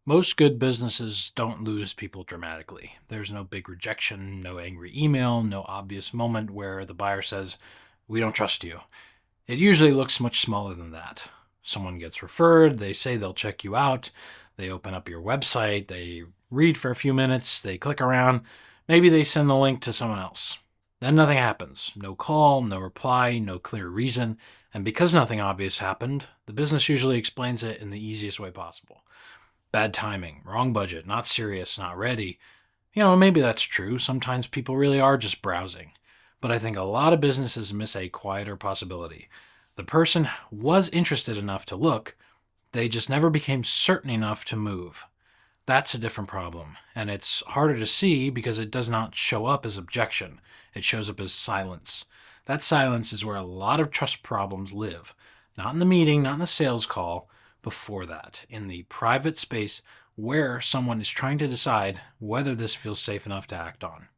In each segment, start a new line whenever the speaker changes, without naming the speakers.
Most good businesses don't lose people dramatically. There's no big rejection, no angry email, no obvious moment where the buyer says, "We don't trust you." It usually looks much smaller than that. Someone gets referred, they say they'll check you out, they open up your website, they read for a few minutes, they click around, maybe they send the link to someone else. Then nothing happens. No call, no reply, no clear reason. And because nothing obvious happened, the business usually explains it in the easiest way possible. Bad timing, wrong budget, not serious, not ready. Maybe that's true. Sometimes people really are just browsing. But I think a lot of businesses miss a quieter possibility. The person was interested enough to look, they just never became certain enough to move. That's a different problem, and it's harder to see because it does not show up as objection. It shows up as silence. That silence is where a lot of trust problems live. Not in the meeting, not in the sales call, before that, in the private space where someone is trying to decide whether this feels safe enough to act on.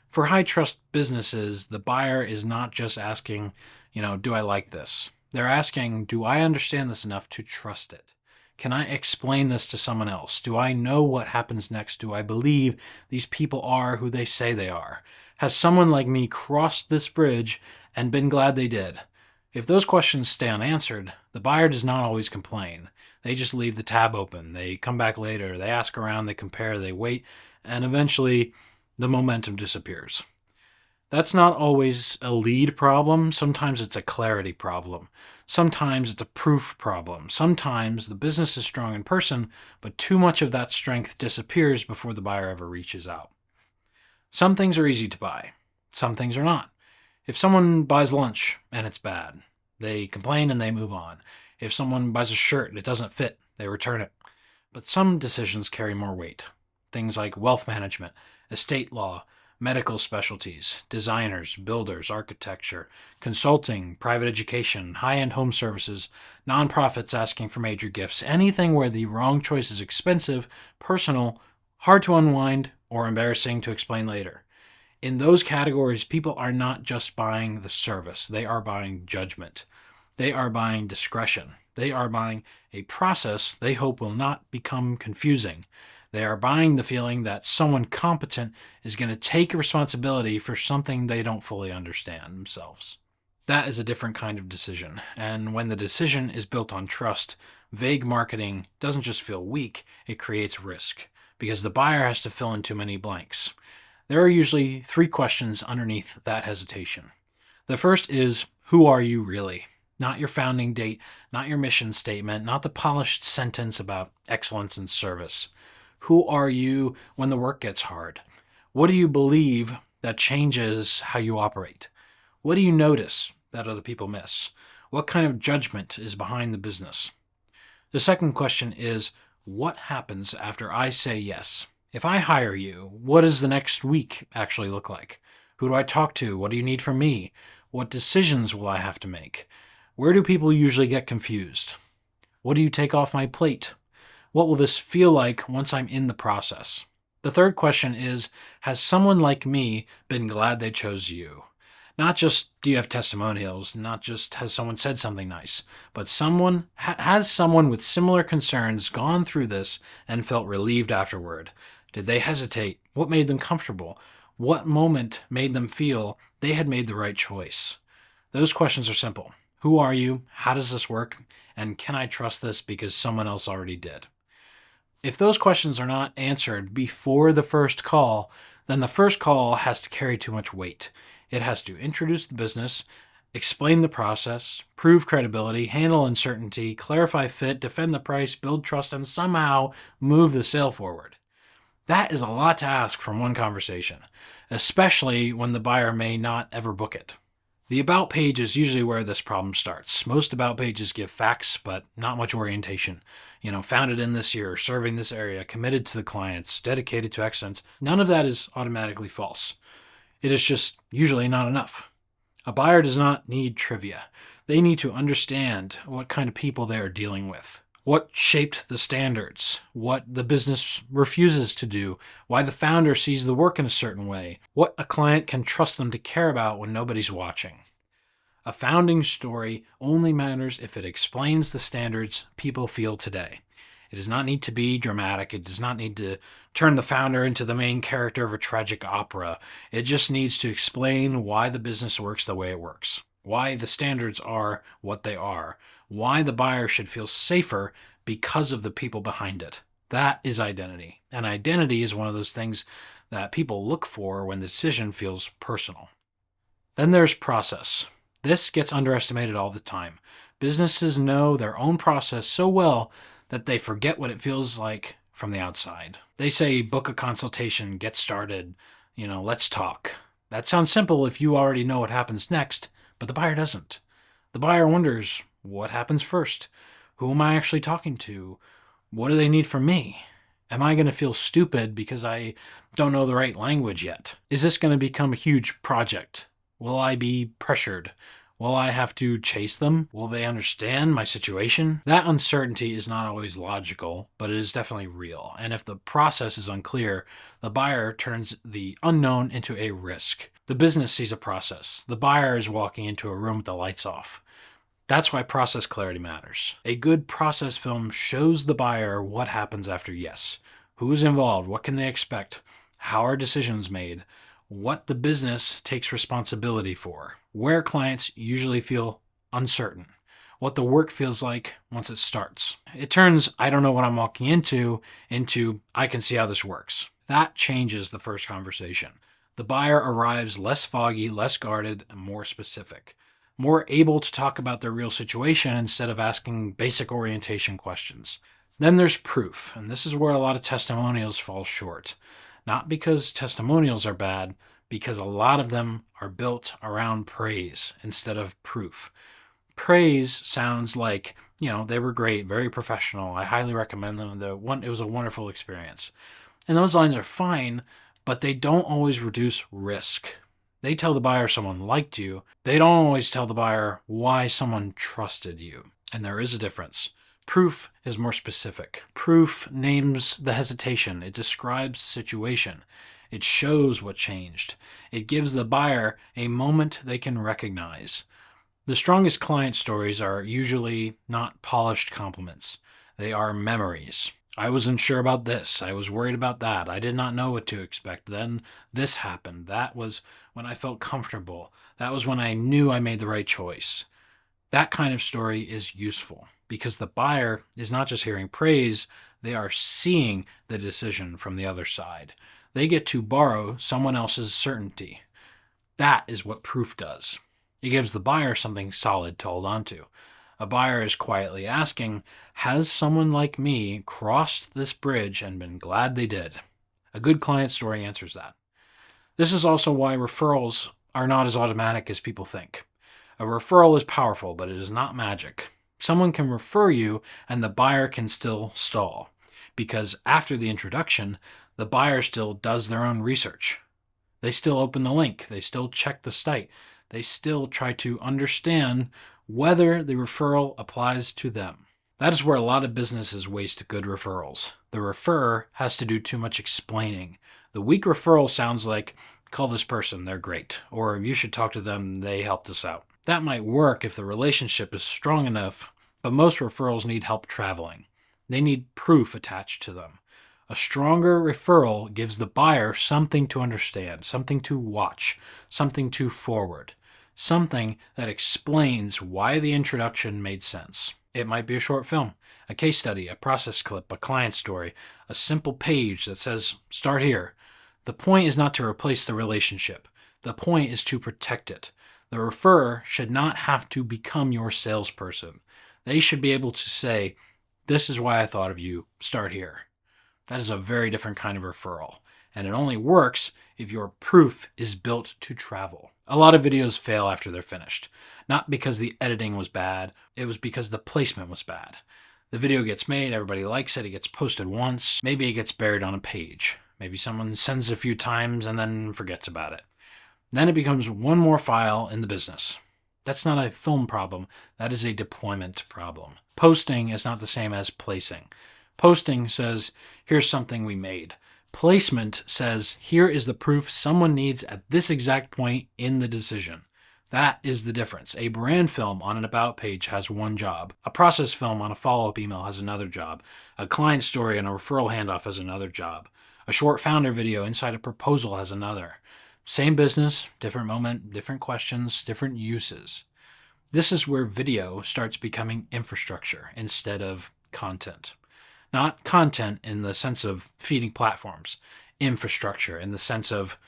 For high trust businesses, the buyer is not just asking, do I like this? They're asking, do I understand this enough to trust it? Can I explain this to someone else? Do I know what happens next? Do I believe these people are who they say they are? Has someone like me crossed this bridge and been glad they did? If those questions stay unanswered, the buyer does not always complain. They just leave the tab open. They come back later. They ask around, they compare, they wait, and eventually the momentum disappears. That's not always a lead problem. Sometimes it's a clarity problem. Sometimes it's a proof problem. Sometimes the business is strong in person, but too much of that strength disappears before the buyer ever reaches out. Some things are easy to buy. Some things are not. If someone buys lunch and it's bad, they complain and they move on. If someone buys a shirt and it doesn't fit, they return it. But some decisions carry more weight. Things like wealth management, estate law, medical specialties, designers, builders, architecture, consulting, private education, high-end home services, nonprofits asking for major gifts, anything where the wrong choice is expensive, personal, hard to unwind, or embarrassing to explain later. In those categories, people are not just buying the service. They are buying judgment. They are buying discretion. They are buying a process they hope will not become confusing. They are buying the feeling that someone competent is going to take responsibility for something they don't fully understand themselves. That is a different kind of decision. And when the decision is built on trust, vague marketing doesn't just feel weak, it creates risk because the buyer has to fill in too many blanks. There are usually 3 questions underneath that hesitation. The first is, who are you really? Not your founding date, not your mission statement, not the polished sentence about excellence in service. Who are you when the work gets hard? What do you believe that changes how you operate? What do you notice that other people miss? What kind of judgment is behind the business? The second question is, what happens after I say yes? If I hire you, what does the next week actually look like? Who do I talk to? What do you need from me? What decisions will I have to make? Where do people usually get confused? What do you take off my plate? What will this feel like once I'm in the process? The third question is, has someone like me been glad they chose you? Not just, do you have testimonials? Not just, has someone said something nice? But has someone with similar concerns gone through this and felt relieved afterward? Did they hesitate? What made them comfortable? What moment made them feel they had made the right choice? Those questions are simple. Who are you? How does this work? And can I trust this because someone else already did? If those questions are not answered before the first call, then the first call has to carry too much weight. It has to introduce the business, explain the process, prove credibility, handle uncertainty, clarify fit, defend the price, build trust, and somehow move the sale forward. That is a lot to ask from one conversation, especially when the buyer may not ever book it. The About page is usually where this problem starts. Most About pages give facts, but not much orientation. Founded in this year, serving this area, committed to the clients, dedicated to excellence. None of that is automatically false. It is just usually not enough. A buyer does not need trivia. They need to understand what kind of people they are dealing with, what shaped the standards, what the business refuses to do, why the founder sees the work in a certain way, what a client can trust them to care about when nobody's watching. A founding story only matters if it explains the standards people feel today. It does not need to be dramatic. It does not need to turn the founder into the main character of a tragic opera. It just needs to explain why the business works the way it works, why the standards are what they are, why the buyer should feel safer because of the people behind it. That is identity. And identity is one of those things that people look for when the decision feels personal. Then there's process. This gets underestimated all the time. Businesses know their own process so well that they forget what it feels like from the outside. They say, book a consultation, get started, let's talk. That sounds simple if you already know what happens next, but the buyer doesn't. The buyer wonders, what happens first? Who am I actually talking to? What do they need from me? Am I going to feel stupid because I don't know the right language yet? Is this going to become a huge project? Will I be pressured? Will I have to chase them? Will they understand my situation? That uncertainty is not always logical, but it is definitely real. And if the process is unclear, the buyer turns the unknown into a risk. The business sees a process. The buyer is walking into a room with the lights off. That's why process clarity matters. A good process film shows the buyer what happens after yes. Who's involved? What can they expect? How are decisions made? What the business takes responsibility for? Where clients usually feel uncertain? What the work feels like once it starts? It turns, I don't know what I'm walking into I can see how this works. That changes the first conversation. The buyer arrives less foggy, less guarded, and more specific. More able to talk about their real situation instead of asking basic orientation questions. Then there's proof, and this is where a lot of testimonials fall short. Not because testimonials are bad, because a lot of them are built around praise instead of proof. Praise sounds like, they were great, very professional. I highly recommend them. It was a wonderful experience. And those lines are fine, but they don't always reduce risk. They tell the buyer someone liked you. They don't always tell the buyer why someone trusted you. And there is a difference. Proof is more specific. Proof names the hesitation. It describes the situation. It shows what changed. It gives the buyer a moment they can recognize. The strongest client stories are usually not polished compliments. They are memories. I was unsure about this. I was worried about that. I did not know what to expect. Then this happened. That was when I felt comfortable. That was when I knew I made the right choice. That kind of story is useful because the buyer is not just hearing praise, they are seeing the decision from the other side. They get to borrow someone else's certainty. That is what proof does. It gives the buyer something solid to hold on to. A buyer is quietly asking, has someone like me crossed this bridge and been glad they did? A good client story answers that. This is also why referrals are not as automatic as people think. A referral is powerful, but it is not magic. Someone can refer you and the buyer can still stall, because after the introduction, the buyer still does their own research. They still open the link. They still check the site. They still try to understand whether the referral applies to them. That is where a lot of businesses waste good referrals. The referrer has to do too much explaining. The weak referral sounds like, call this person, they're great, or you should talk to them, they helped us out. That might work if the relationship is strong enough, but most referrals need help traveling. They need proof attached to them. A stronger referral gives the buyer something to understand, something to watch, something to forward. Something that explains why the introduction made sense. It might be a short film, a case study, a process clip, a client story, a simple page that says, start here. The point is not to replace the relationship. The point is to protect it. The referrer should not have to become your salesperson. They should be able to say, this is why I thought of you, start here. That is a very different kind of referral. And it only works if your proof is built to travel. A lot of videos fail after they're finished. Not because the editing was bad, it was because the placement was bad. The video gets made, everybody likes it, it gets posted once, maybe it gets buried on a page. Maybe someone sends it a few times and then forgets about it. Then it becomes one more file in the business. That's not a film problem, that is a deployment problem. Posting is not the same as placing. Posting says, here's something we made. Placement says, here is the proof someone needs at this exact point in the decision. That is the difference. A brand film on an about page has one job. A process film on a follow-up email has another job. A client story and a referral handoff has another job. A short founder video inside a proposal has another. Same business, different moment, different questions, different uses. This is where video starts becoming infrastructure instead of content. Not content in the sense of feeding platforms, infrastructure in the sense of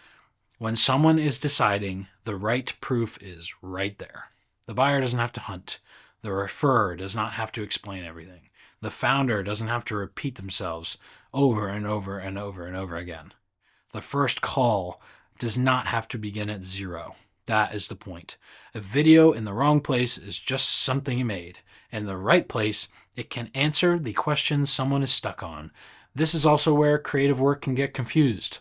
when someone is deciding, the right proof is right there. The buyer doesn't have to hunt. The referrer does not have to explain everything. The founder doesn't have to repeat themselves over and over and over and over again. The first call does not have to begin at zero. That is the point. A video in the wrong place is just something you made. In the right place, it can answer the questions someone is stuck on. This is also where creative work can get confused.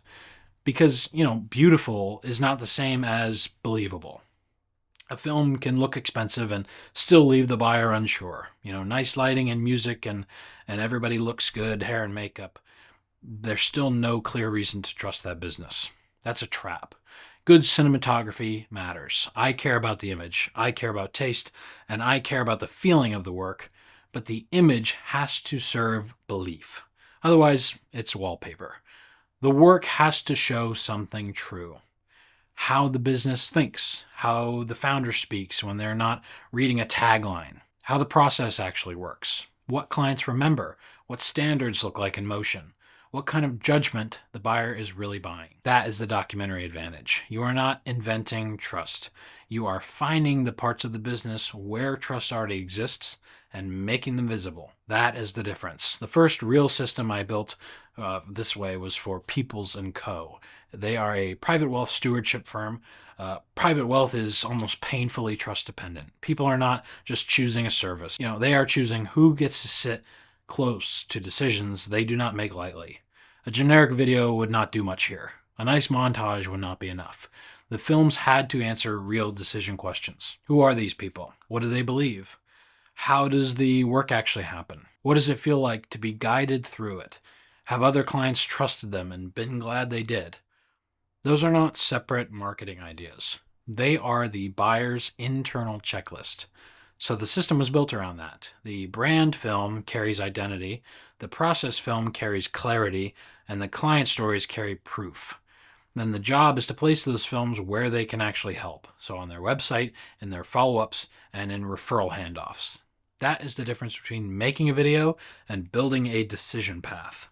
Because, beautiful is not the same as believable. A film can look expensive and still leave the buyer unsure. Nice lighting and music and everybody looks good, hair and makeup. There's still no clear reason to trust that business. That's a trap. Good cinematography matters. I care about the image, I care about taste, and I care about the feeling of the work, but the image has to serve belief. Otherwise, it's wallpaper. The work has to show something true. How the business thinks, how the founder speaks when they're not reading a tagline, how the process actually works, what clients remember, what standards look like in motion, what kind of judgment the buyer is really buying. That is the documentary advantage. You are not inventing trust. You are finding the parts of the business where trust already exists and making them visible. That is the difference. The first real system I built this way was for Peoples & Co. They are a private wealth stewardship firm. Private wealth is almost painfully trust dependent. People are not just choosing a service. They are choosing who gets to sit close to decisions they do not make lightly. A generic video would not do much here. A nice montage would not be enough. The films had to answer real decision questions. Who are these people? What do they believe? How does the work actually happen? What does it feel like to be guided through it? Have other clients trusted them and been glad they did? Those are not separate marketing ideas. They are the buyer's internal checklist. So the system was built around that. The brand film carries identity, the process film carries clarity, and the client stories carry proof. Then the job is to place those films where they can actually help. So on their website, in their follow-ups, and in referral handoffs. That is the difference between making a video and building a decision path.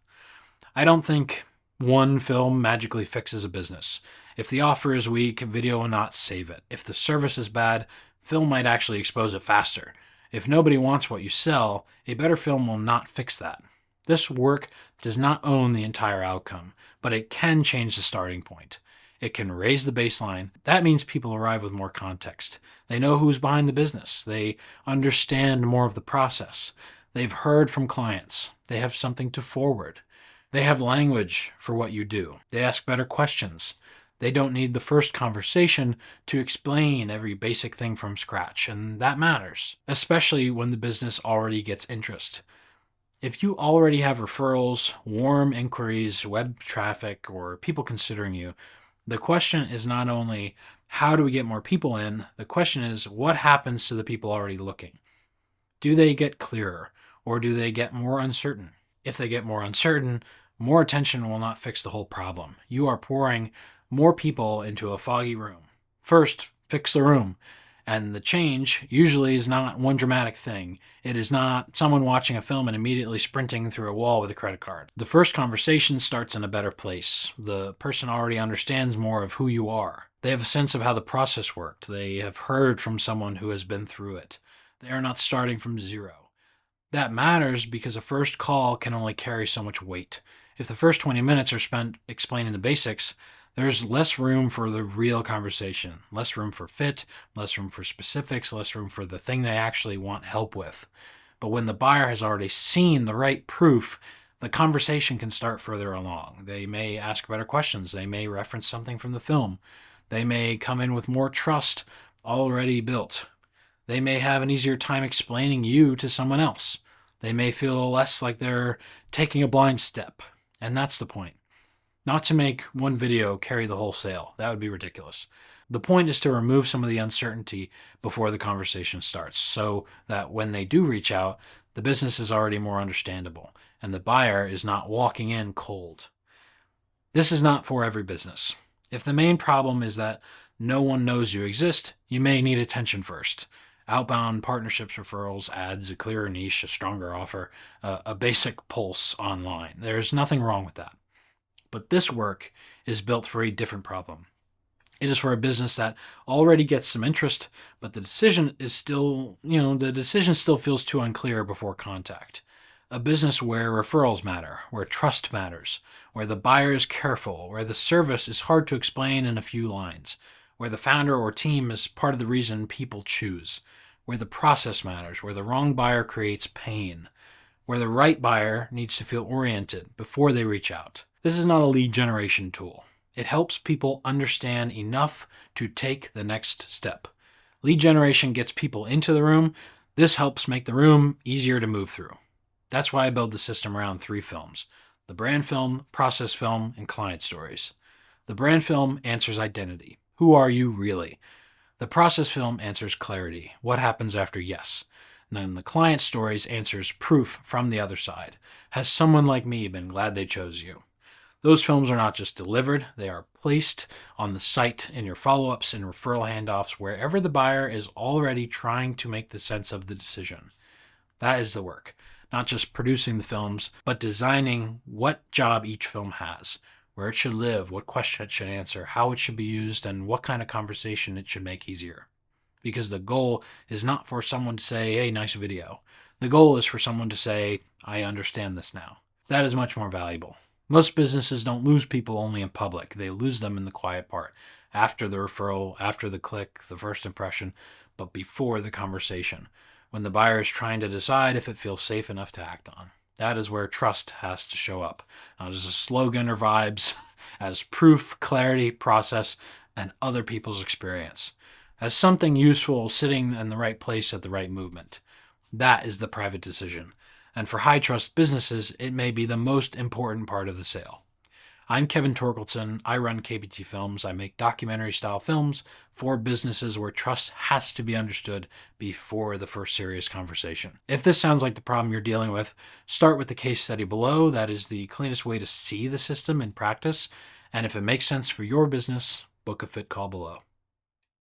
I don't think one film magically fixes a business. If the offer is weak, video will not save it. If the service is bad, film might actually expose it faster. If nobody wants what you sell, a better film will not fix that. This work does not own the entire outcome, but it can change the starting point. It can raise the baseline. That means people arrive with more context. They know who's behind the business. They understand more of the process. They've heard from clients. They have something to forward. They have language for what you do. They ask better questions. They don't need the first conversation to explain every basic thing from scratch, and that matters, especially when the business already gets interest. If you already have referrals, warm inquiries, web traffic, or people considering you, the question is not only how do we get more people in, the question is what happens to the people already looking? Do they get clearer, or do they get more uncertain? If they get more uncertain, more attention will not fix the whole problem. You are pouring more people into a foggy room. First, fix the room. And the change usually is not one dramatic thing. It is not someone watching a film and immediately sprinting through a wall with a credit card. The first conversation starts in a better place. The person already understands more of who you are. They have a sense of how the process worked. They have heard from someone who has been through it. They are not starting from zero. That matters because a first call can only carry so much weight. If the first 20 minutes are spent explaining the basics, there's less room for the real conversation, less room for fit, less room for specifics, less room for the thing they actually want help with. But when the buyer has already seen the right proof, the conversation can start further along. They may ask better questions. They may reference something from the film. They may come in with more trust already built. They may have an easier time explaining you to someone else. They may feel less like they're taking a blind step. And that's the point. Not to make one video carry the whole sale. That would be ridiculous. The point is to remove some of the uncertainty before the conversation starts so that when they do reach out, the business is already more understandable and the buyer is not walking in cold. This is not for every business. If the main problem is that no one knows you exist, you may need attention first. Outbound partnerships, referrals, ads, a clearer niche, a stronger offer, a basic pulse online. There's nothing wrong with that. But this work is built for a different problem. It is for a business that already gets some interest, but the decision still feels too unclear before contact. A business where referrals matter, where trust matters, where the buyer is careful, where the service is hard to explain in a few lines, where the founder or team is part of the reason people choose, where the process matters, where the wrong buyer creates pain, where the right buyer needs to feel oriented before they reach out. This is not a lead generation tool. It helps people understand enough to take the next step. Lead generation gets people into the room. This helps make the room easier to move through. That's why I build the system around 3 films: the brand film, process film, and client stories. The brand film answers identity. Who are you really? The process film answers clarity. What happens after yes? And then the client stories answers proof from the other side. Has someone like me been glad they chose you? Those films are not just delivered, they are placed on the site in your follow-ups and referral handoffs wherever the buyer is already trying to make the sense of the decision. That is the work. Not just producing the films, but designing what job each film has, where it should live, what question it should answer, how it should be used, and what kind of conversation it should make easier. Because the goal is not for someone to say, hey, nice video. The goal is for someone to say, I understand this now. That is much more valuable. Most businesses don't lose people only in public. They lose them in the quiet part, after the referral, after the click, the first impression, but before the conversation, when the buyer is trying to decide if it feels safe enough to act on. That is where trust has to show up, not as a slogan or vibes, as proof, clarity, process, and other people's experience, as something useful sitting in the right place at the right movement. That is the private decision. And for high-trust businesses, it may be the most important part of the sale. I'm Kevin Torkelson. I run KBT Films. I make documentary-style films for businesses where trust has to be understood before the first serious conversation. If this sounds like the problem you're dealing with, start with the case study below. That is the cleanest way to see the system in practice. And if it makes sense for your business, book a fit call below.